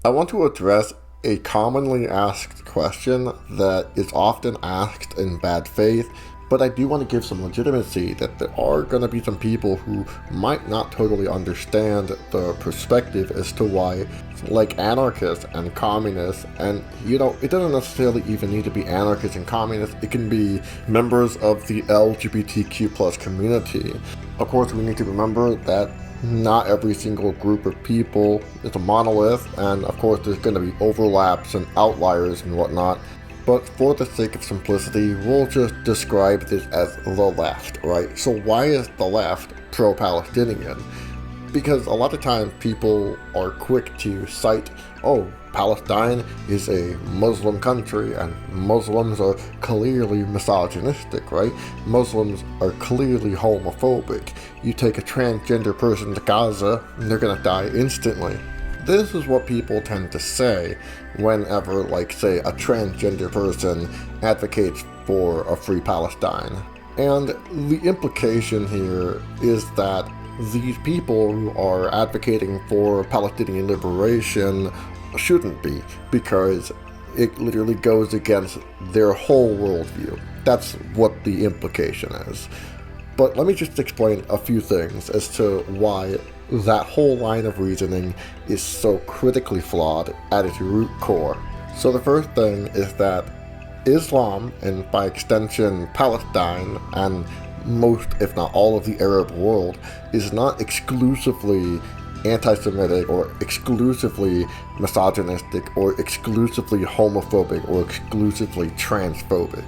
I want to address a commonly asked question that is often asked in bad faith, but I do want to give some legitimacy that there are going to be some people who might not totally understand the perspective as to why, like anarchists and communists, and it doesn't necessarily even need to be anarchists and communists, it can be members of the LGBTQ plus community. Of course, we need to remember that not every single group of people is a monolith, and of course there's going to be overlaps and outliers and whatnot. But for the sake of simplicity, we'll just describe this as the left, right? So why is the left pro-Palestinian? Because a lot of times people are quick to cite, Palestine is a Muslim country and Muslims are clearly misogynistic, right? Muslims are clearly homophobic. You take a transgender person to Gaza and they're gonna die instantly. This is what people tend to say whenever, say, a transgender person advocates for a free Palestine. And the implication here is that these people who are advocating for Palestinian liberation shouldn't be, because it literally goes against their whole worldview. That's what the implication is. But let me just explain a few things as to why that whole line of reasoning is so critically flawed at its root core. So the first thing is that Islam, and by extension Palestine, and most, if not all, of the Arab world, is not exclusively anti-Semitic or exclusively misogynistic or exclusively homophobic or exclusively transphobic.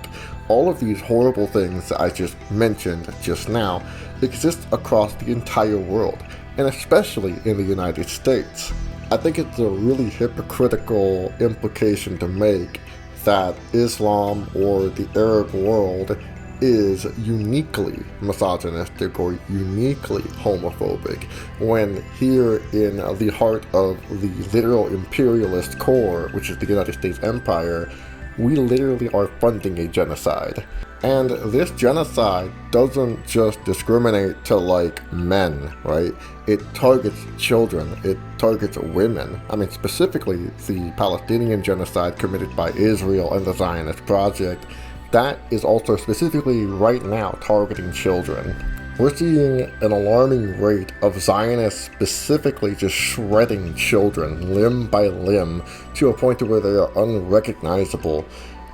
All of these horrible things that I just mentioned just now exist across the entire world, and especially in the United States. I think it's a really hypocritical implication to make that Islam or the Arab world is uniquely misogynistic or uniquely homophobic, when here in the heart of the literal imperialist core, which is the United States Empire, we literally are funding a genocide. And this genocide doesn't just discriminate to men, right? It targets children, it targets women. I mean, specifically the Palestinian genocide committed by Israel and the Zionist project, that is also specifically right now targeting children. We're seeing an alarming rate of Zionists specifically just shredding children limb by limb to a point where they are unrecognizable.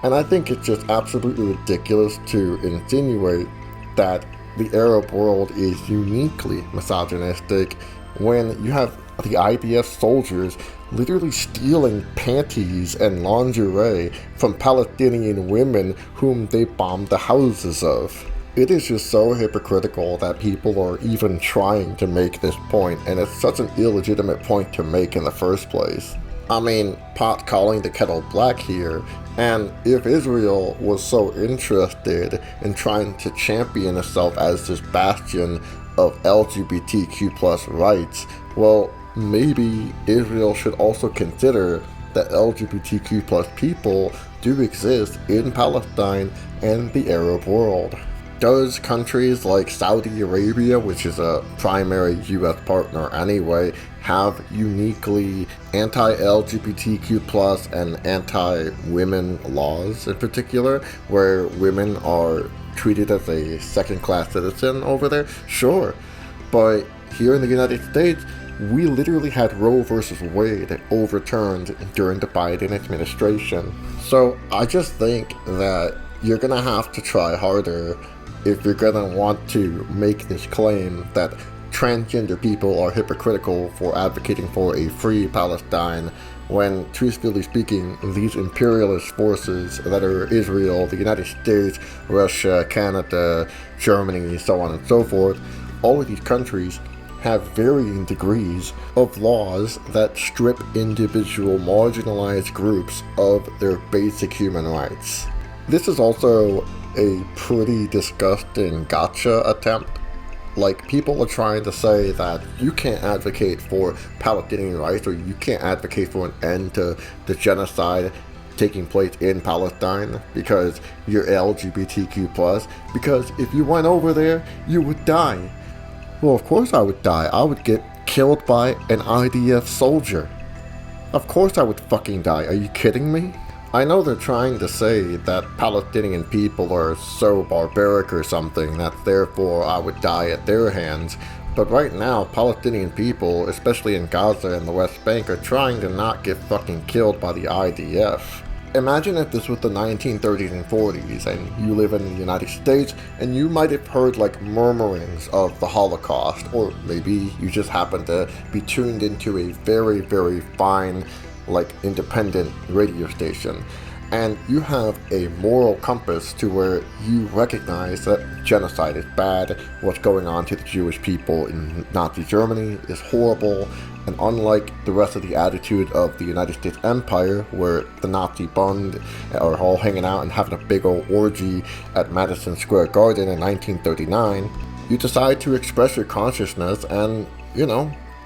And I think it's just absolutely ridiculous to insinuate that the Arab world is uniquely misogynistic when you have the IDF soldiers literally stealing panties and lingerie from Palestinian women whom they bombed the houses of. It is just so hypocritical that people are even trying to make this point, and it's such an illegitimate point to make in the first place. I mean, pot calling the kettle black here, and if Israel was so interested in trying to champion itself as this bastion of LGBTQ plus rights, well, maybe Israel should also consider that LGBTQ plus people do exist in Palestine and the Arab world. Does countries like Saudi Arabia, which is a primary US partner anyway, have uniquely anti-LGBTQ plus and anti-women laws in particular, where women are treated as a second-class citizen over there? Sure. But here in the United States, we literally had Roe versus Wade overturned during the Biden administration. So I just think that you're gonna have to try harder if you're gonna want to make this claim that transgender people are hypocritical for advocating for a free Palestine, when, truthfully speaking, these imperialist forces that are Israel, the United States, Russia, Canada, Germany, so on and so forth, all of these countries have varying degrees of laws that strip individual marginalized groups of their basic human rights. This is also a pretty disgusting gotcha attempt. People are trying to say that you can't advocate for Palestinian rights, or you can't advocate for an end to the genocide taking place in Palestine because you're LGBTQ+, because if you went over there, you would die. Well, of course I would die. I would get killed by an IDF soldier. Of course I would fucking die. Are you kidding me? I know they're trying to say that Palestinian people are so barbaric or something that therefore I would die at their hands, but right now Palestinian people, especially in Gaza and the West Bank, are trying to not get fucking killed by the IDF. Imagine if this was the 1930s and 40s and you live in the United States and you might have heard like murmurings of the Holocaust, or maybe you just happen to be tuned into a very, very fine, like independent radio station, and you have a moral compass to where you recognize that genocide is bad, what's going on to the Jewish people in Nazi Germany is horrible, and unlike the rest of the attitude of the United States Empire, where the Nazi Bund are all hanging out and having a big old orgy at Madison Square Garden in 1939, you decide to express your consciousness and,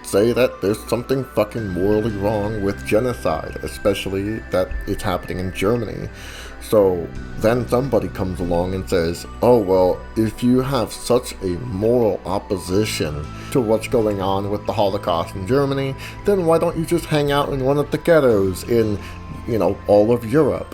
say that there's something fucking morally wrong with genocide, especially that it's happening in Germany. So then somebody comes along and says, oh well, if you have such a moral opposition to what's going on with the Holocaust in Germany, then why don't you just hang out in one of the ghettos in, all of Europe?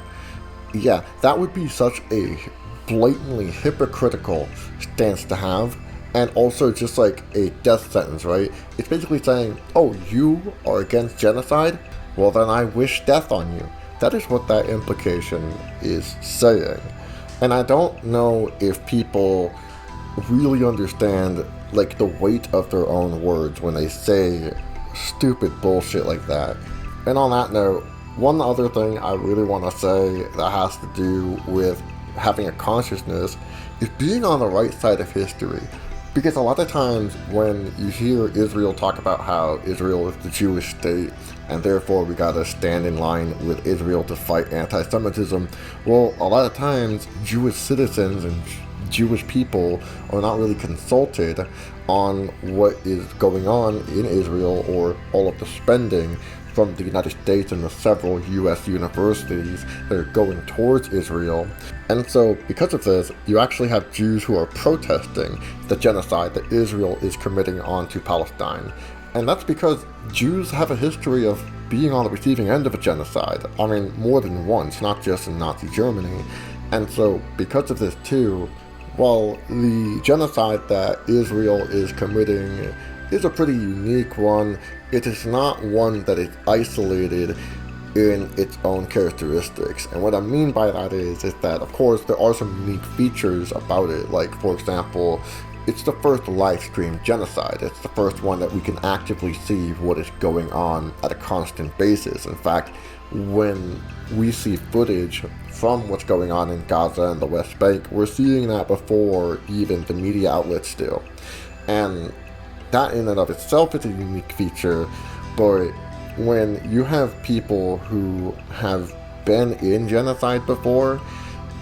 Yeah, that would be such a blatantly hypocritical stance to have. And also just like a death sentence, right? It's basically saying, oh, you are against genocide? Well, then I wish death on you. That is what that implication is saying. And I don't know if people really understand like the weight of their own words when they say stupid bullshit like that. And on that note, one other thing I really want to say that has to do with having a consciousness is being on the right side of history. Because a lot of times when you hear Israel talk about how Israel is the Jewish state and therefore we gotta stand in line with Israel to fight anti-Semitism, well, a lot of times Jewish citizens and Jewish people are not really consulted on what is going on in Israel or all of the spending from the United States and the several U.S. universities that are going towards Israel. And so, because of this, you actually have Jews who are protesting the genocide that Israel is committing onto Palestine. And that's because Jews have a history of being on the receiving end of a genocide. I mean, more than once, not just in Nazi Germany. And so, because of this too, while the genocide that Israel is committing is a pretty unique one, it is not one that is isolated in its own characteristics. And what I mean by that is that, of course, there are some unique features about it. Like, for example, it's the first live stream genocide. It's the first one that we can actively see what is going on at a constant basis. In fact, when we see footage from what's going on in Gaza and the West Bank, we're seeing that before even the media outlets do. And that in and of itself is a unique feature, but when you have people who have been in genocide before,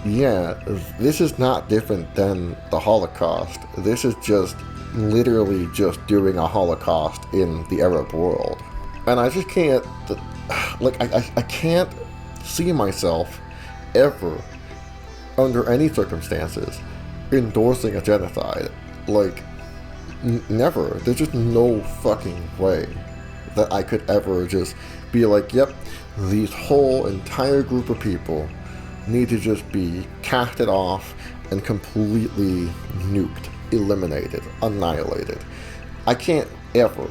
yeah, this is not different than the Holocaust. This is just literally just doing a Holocaust in the Arab world. And I just can't, I can't see myself ever, under any circumstances, endorsing a genocide. Never. There's just no fucking way that I could ever just be like, yep, these whole entire group of people need to just be casted off and completely nuked, eliminated, annihilated. I can't ever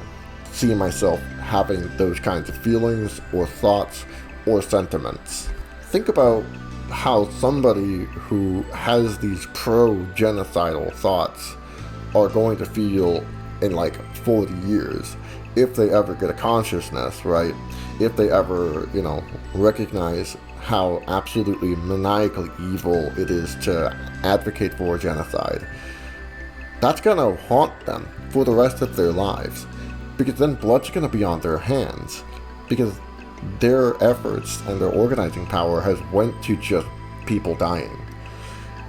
see myself having those kinds of feelings or thoughts or sentiments. Think about how somebody who has these pro-genocidal thoughts are going to feel in 40 years, if they ever get a consciousness, right? If they ever, recognize how absolutely maniacally evil it is to advocate for genocide. That's gonna haunt them for the rest of their lives, because then blood's gonna be on their hands, because their efforts and their organizing power has went to just people dying.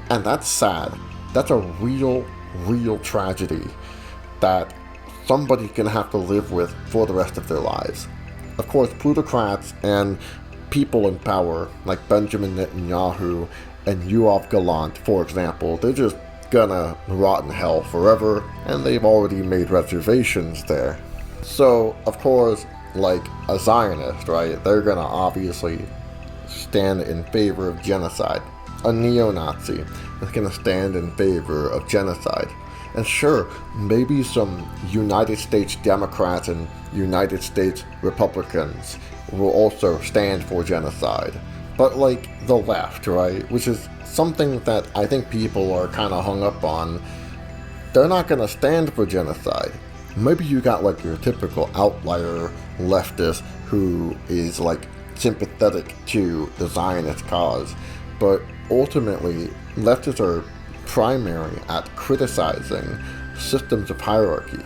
And that's sad. That's a real tragedy that somebody's gonna have to live with for the rest of their lives. Of course, plutocrats and people in power like Benjamin Netanyahu and Yoav Gallant, for example, they're just gonna rot in hell forever, and they've already made reservations there. So, of course, like a Zionist, right? They're gonna obviously stand in favor of genocide. A neo-Nazi is gonna stand in favor of genocide. And sure, maybe some United States Democrats and United States Republicans will also stand for genocide. But like the left, right? Which is something that I think people are kind of hung up on. They're not going to stand for genocide. Maybe you got like your typical outlier leftist who is like sympathetic to the Zionist cause. But ultimately, leftists are primary at criticizing systems of hierarchy.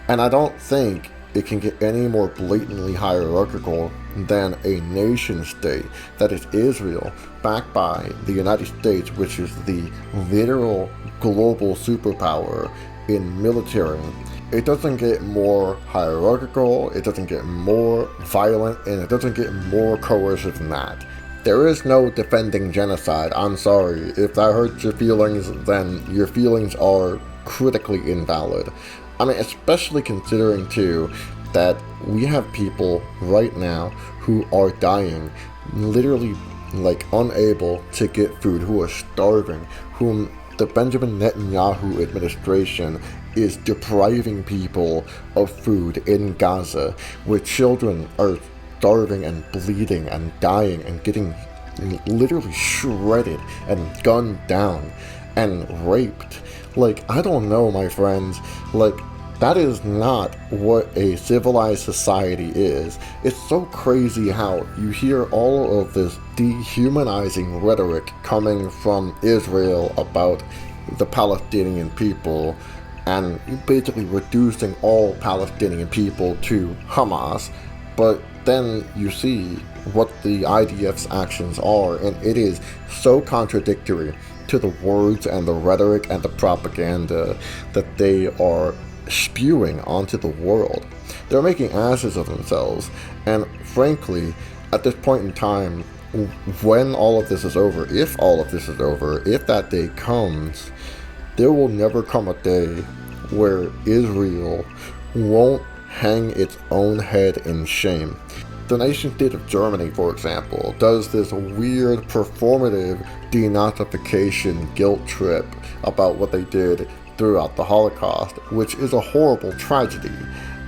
And I don't think it can get any more blatantly hierarchical than a nation state that is Israel, backed by the United States, which is the literal global superpower in military. It doesn't get more hierarchical, it doesn't get more violent, and it doesn't get more coercive than that. There is no defending genocide. I'm sorry. If that hurts your feelings, then your feelings are critically invalid. I mean, especially considering, too, that we have people right now who are dying, literally, like, unable to get food, who are starving, whom the Benjamin Netanyahu administration is depriving people of food in Gaza, where children are starving and bleeding and dying and getting literally shredded and gunned down and raped. Like, I don't know, my friends. Like, that is not what a civilized society is. It's so crazy how you hear all of this dehumanizing rhetoric coming from Israel about the Palestinian people, and basically reducing all Palestinian people to Hamas. But then you see what the IDF's actions are, and it is so contradictory to the words and the rhetoric and the propaganda that they are spewing onto the world. They're making asses of themselves, and frankly, at this point in time, when all of this is over, if all of this is over, if that day comes, there will never come a day where Israel won't hang its own head in shame. The nation-state of Germany, for example, does this weird performative denazification guilt trip about what they did throughout the Holocaust, which is a horrible tragedy.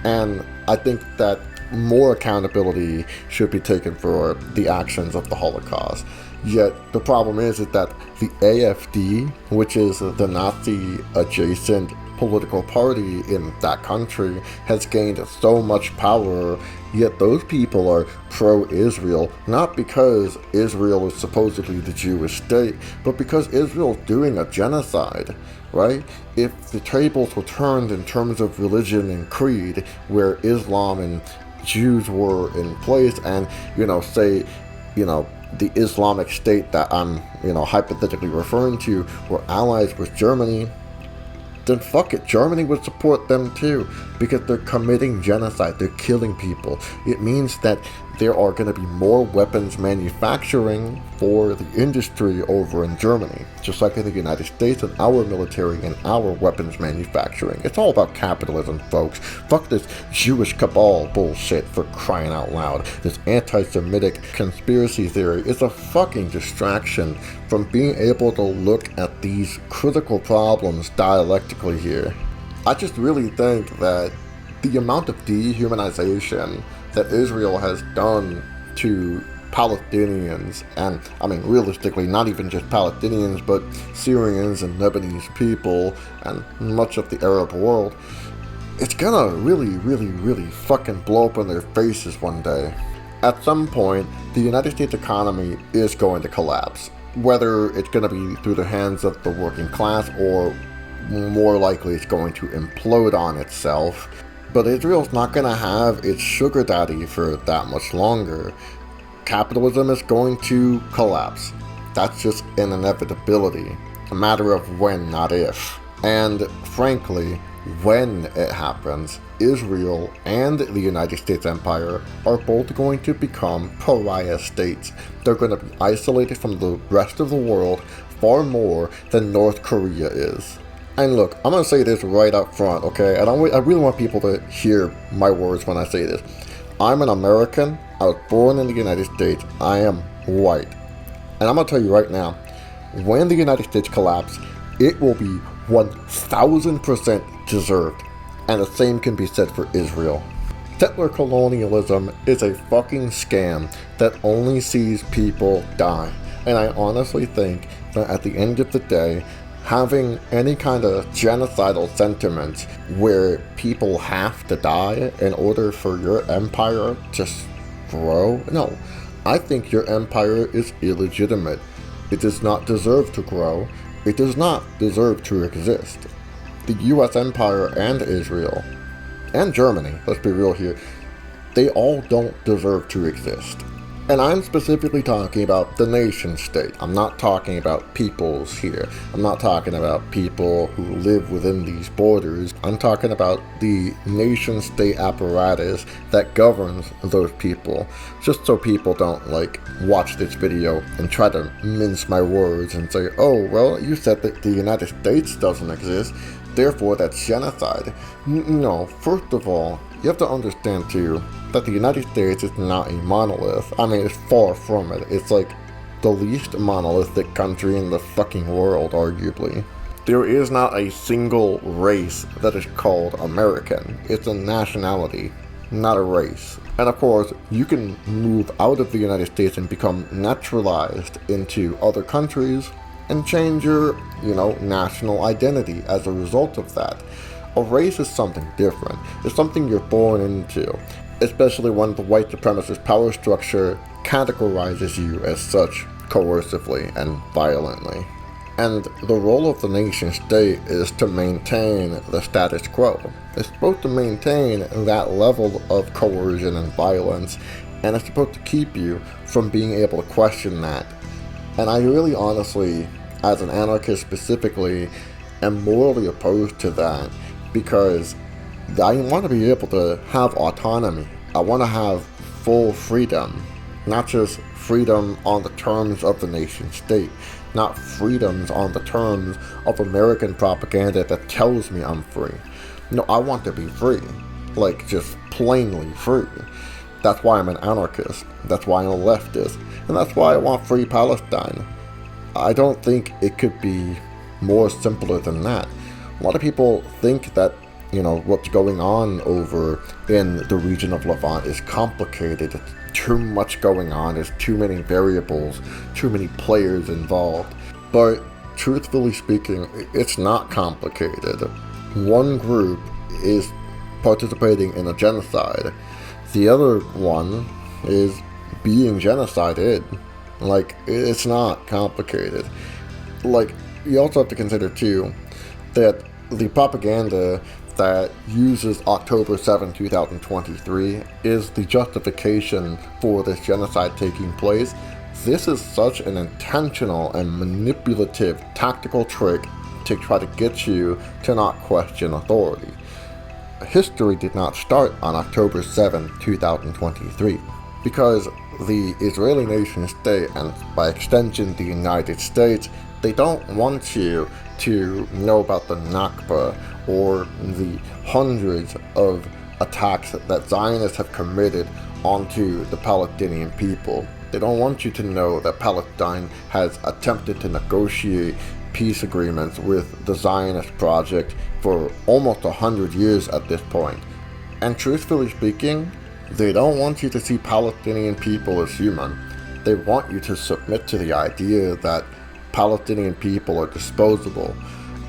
And I think that more accountability should be taken for the actions of the Holocaust. Yet the problem is that the AfD, which is the Nazi-adjacent political party in that country, has gained so much power, yet those people are pro-Israel, not because Israel is supposedly the Jewish state, but because Israel is doing a genocide, right? If the tables were turned in terms of religion and creed, where Islam and Jews were in place, and, say, the Islamic State that I'm, hypothetically referring to were allies with Germany, then fuck it, Germany would support them too, because they're committing genocide, they're killing people. It means that there are going to be more weapons manufacturing for the industry over in Germany, just like in the United States and our military and our weapons manufacturing. It's all about capitalism, folks. Fuck this Jewish cabal bullshit, for crying out loud. This anti-Semitic conspiracy theory is a fucking distraction from being able to look at these critical problems dialectically here. I just really think that the amount of dehumanization that Israel has done to Palestinians, and I mean realistically not even just Palestinians, but Syrians and Lebanese people and much of the Arab world, it's gonna really fucking blow up in their faces one day. At some point, the United States economy is going to collapse, whether it's gonna be through the hands of the working class or more likely it's going to implode on itself. But Israel's not going to have its sugar daddy for that much longer. Capitalism is going to collapse. That's just an inevitability. A matter of when, not if. And frankly, when it happens, Israel and the United States Empire are both going to become pariah states. They're going to be isolated from the rest of the world far more than North Korea is. And look, I'm going to say this right up front, okay? I really want people to hear my words when I say this. I'm an American. I was born in the United States. I am white. And I'm going to tell you right now, when the United States collapses, it will be 1000% deserved. And the same can be said for Israel. Settler colonialism is a fucking scam that only sees people die. And I honestly think that at the end of the day, having any kind of genocidal sentiments where people have to die in order for your empire to grow, no. I think your empire is illegitimate. It does not deserve to grow. It does not deserve to exist. The US empire and Israel, and Germany, let's be real here, they all don't deserve to exist. And I'm specifically talking about the nation state. I'm not talking about peoples here. I'm not talking about people who live within these borders. I'm talking about the nation state apparatus that governs those people. Just so people don't watch this video and try to mince my words and say, oh, well, you said that the United States doesn't exist, therefore that's genocide. No, first of all, you have to understand too that the United States is not a monolith. I mean, it's far from it. It's like the least monolithic country in the fucking world, arguably. There is not a single race that is called American. It's a nationality, not a race. And of course, you can move out of the United States and become naturalized into other countries and change your, national identity as a result of that. A race is something different. It's something you're born into, especially when the white supremacist power structure categorizes you as such coercively and violently. And the role of the nation state is to maintain the status quo. It's supposed to maintain that level of coercion and violence, and it's supposed to keep you from being able to question that. And I really honestly, as an anarchist specifically, am morally opposed to that, because I want to be able to have autonomy. I want to have full freedom, not just freedom on the terms of the nation state, not freedoms on the terms of American propaganda that tells me I'm free. No, I want to be free, just plainly free. That's why I'm an anarchist. That's why I'm a leftist. And that's why I want free Palestine. I don't think it could be more simpler than that. A lot of people think that, what's going on over in the region of Levant is complicated. It's too much going on. There's too many variables, too many players involved. But truthfully speaking, it's not complicated. One group is participating in a genocide. The other one is being genocided. It's not complicated. You also have to consider too that the propaganda that uses October 7, 2023 is the justification for this genocide taking place. This is such an intentional and manipulative tactical trick to try to get you to not question authority. History did not start on October 7, 2023, because the Israeli nation state, and by extension the United States, they don't want you to know about the Nakba or the hundreds of attacks that Zionists have committed onto the Palestinian people. They don't want you to know that Palestine has attempted to negotiate peace agreements with the Zionist project for almost 100 years at this point. And truthfully speaking, they don't want you to see Palestinian people as human. They want you to submit to the idea that Palestinian people are disposable.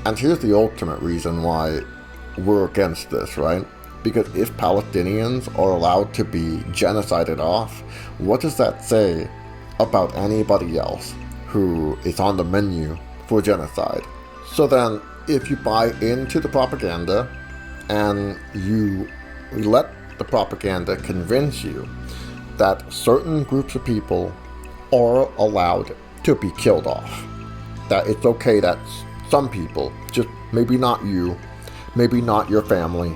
And here's the ultimate reason why we're against this, right? Because if Palestinians are allowed to be genocided off, what does that say about anybody else who is on the menu for genocide? So then, if you buy into the propaganda and you let the propaganda convince you that certain groups of people are allowed to be killed off, that it's okay that some people, just maybe not you, maybe not your family,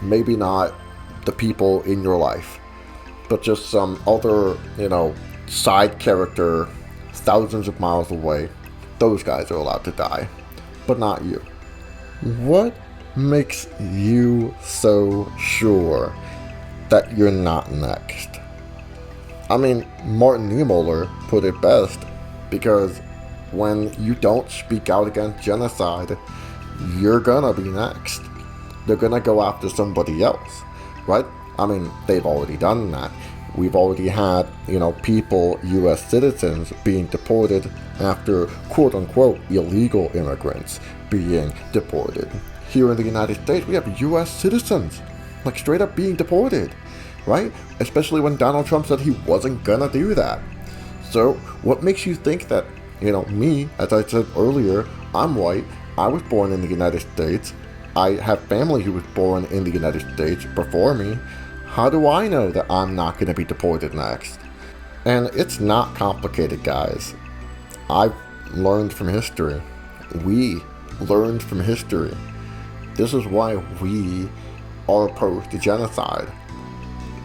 maybe not the people in your life, but just some other, side character thousands of miles away, those guys are allowed to die, but not you. What makes you so sure that you're not next. I mean, Martin Niemöller put it best, because when you don't speak out against genocide, you're gonna be next. They're gonna go after somebody else, right? I mean, they've already done that. We've already had, people, U.S. citizens being deported after quote-unquote illegal immigrants being deported. Here in the United States, we have U.S. citizens, like straight up being deported, right? Especially when Donald Trump said he wasn't gonna do that. So what makes you think that, me, as I said earlier, I'm white, I was born in the United States, I have family who was born in the United States before me. How do I know that I'm not going to be deported next? And it's not complicated, guys. I've learned from history. We learned from history. This is why we are opposed to genocide.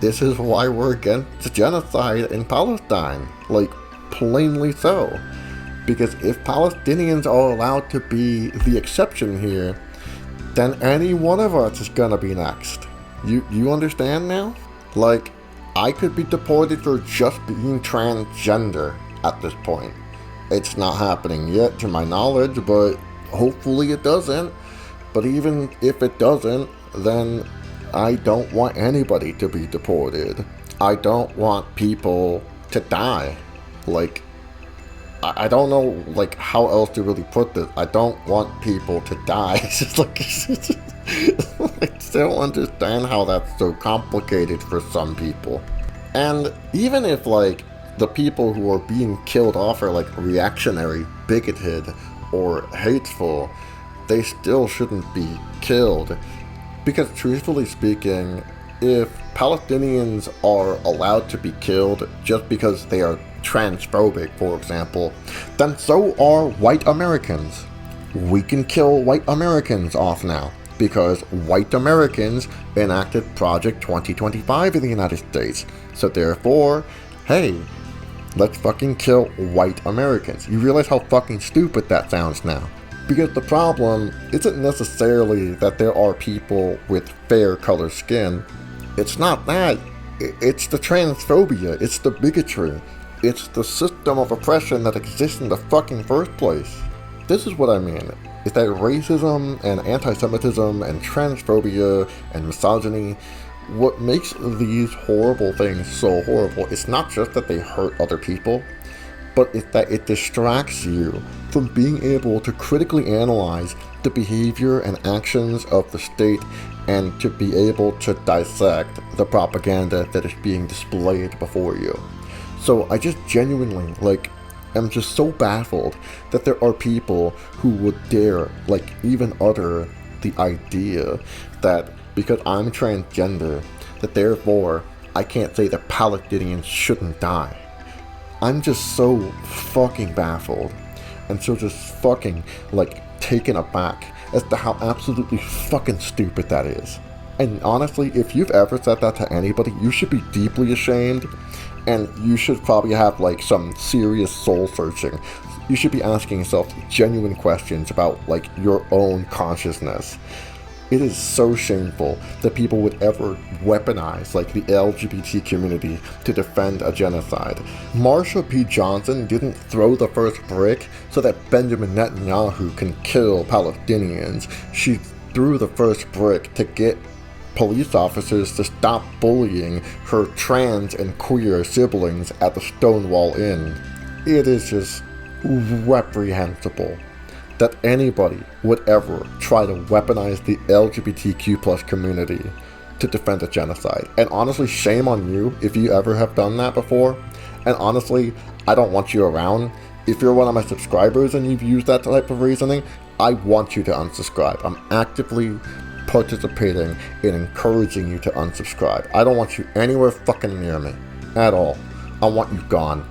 This is why we're against genocide in Palestine. Like, plainly so. Because if Palestinians are allowed to be the exception here, then any one of us is gonna be next. You understand now? Like, I could be deported for just being transgender at this point. It's not happening yet to my knowledge, but hopefully it doesn't. But even if it doesn't, then I don't want anybody to be deported. I don't want people to die. Like, I don't know, like, how else to really put this. I don't want people to die. It's just like, I still understand how that's so complicated for some people. And even if, like, the people who are being killed off are, like, reactionary, bigoted, or hateful, they still shouldn't be killed. Because truthfully speaking, if Palestinians are allowed to be killed just because they are transphobic, for example, then so are white Americans. We can kill white Americans off now, because white Americans enacted Project 2025 in the United States. So therefore, hey, let's fucking kill white Americans. You realize how fucking stupid that sounds now? Because the problem isn't necessarily that there are people with fair colored skin. It's not that. It's the transphobia. It's the bigotry. It's the system of oppression that exists in the fucking first place. This is what I mean. Is that racism and anti-Semitism and transphobia and misogyny, what makes these horrible things so horrible, it's not just that they hurt other people, but it's that it distracts you from being able to critically analyze the behavior and actions of the state and to be able to dissect the propaganda that is being displayed before you. So I just genuinely, am just so baffled that there are people who would dare, even utter the idea that because I'm transgender, that therefore I can't say that Palestinians shouldn't die. I'm just so fucking baffled and so just fucking, taken aback as to how absolutely fucking stupid that is. And honestly, if you've ever said that to anybody, you should be deeply ashamed. And you should probably have, some serious soul searching. You should be asking yourself genuine questions about, your own consciousness. It is so shameful that people would ever weaponize, the LGBT community to defend a genocide. Marsha P. Johnson didn't throw the first brick so that Benjamin Netanyahu can kill Palestinians. She threw the first brick to get police officers to stop bullying her trans and queer siblings at the Stonewall Inn. It is just reprehensible that anybody would ever try to weaponize the LGBTQ+ community to defend a genocide. And honestly, shame on you if you ever have done that before. And honestly, I don't want you around. If you're one of my subscribers and you've used that type of reasoning, I want you to unsubscribe. I'm actively participating in encouraging you to unsubscribe. I don't want you anywhere fucking near me at all. I want you gone.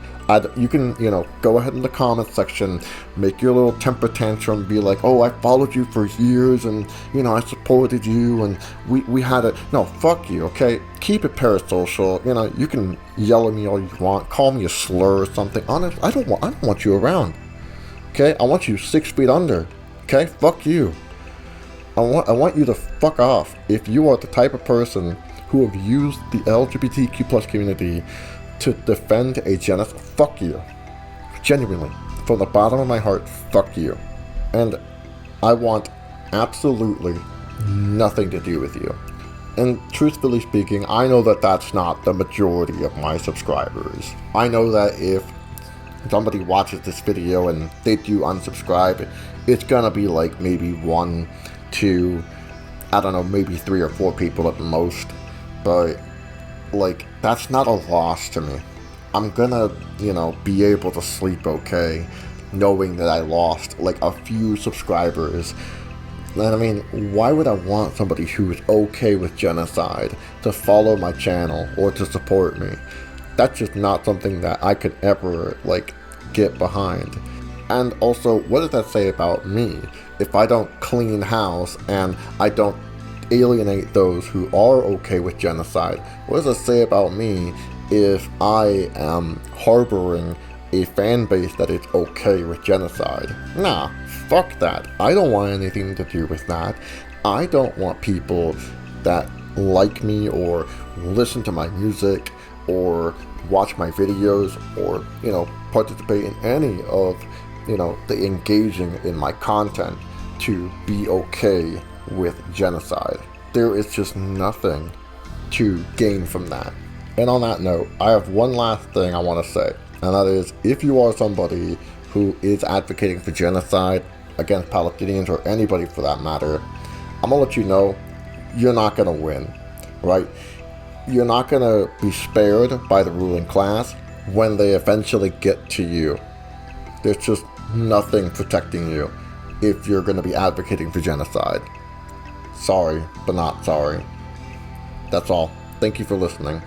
You can, go ahead in the comment section, make your little temper tantrum, be like, oh, I followed you for years and, I supported you and we had a... No, fuck you, okay? Keep it parasocial. You can yell at me all you want, call me a slur or something. Honestly, I don't want you around, okay? I want you 6 feet under, okay? Fuck you. I want you to fuck off if you are the type of person who have used the LGBTQ plus community to defend a genocide, fuck you. Genuinely, from the bottom of my heart, fuck you. And I want absolutely nothing to do with you. And truthfully speaking, I know that that's not the majority of my subscribers. I know that if somebody watches this video and they do unsubscribe, it's gonna be like maybe 1, 2, I don't know, maybe 3 or 4 people at the most. But, like, that's not a loss to me. I'm gonna, be able to sleep okay, knowing that I lost, like, a few subscribers. And I mean, why would I want somebody who is okay with genocide to follow my channel or to support me? That's just not something that I could ever, get behind. And also, what does that say about me? If I don't clean house and I don't alienate those who are okay with genocide, what does it say about me if I am harboring a fan base that is okay with genocide? Nah, fuck that. I don't want anything to do with that. I don't want people that like me or listen to my music or watch my videos or, participate in any of, the engaging in my content to be okay with genocide. There is just nothing to gain from that. And on that note, I have one last thing I want to say, and that is, if you are somebody who is advocating for genocide against Palestinians or anybody for that matter, I'm gonna let you know you're not gonna win, right? You're not gonna be spared by the ruling class when they eventually get to you. There's just nothing protecting you if you're gonna be advocating for genocide. Sorry, but not sorry. That's all. Thank you for listening.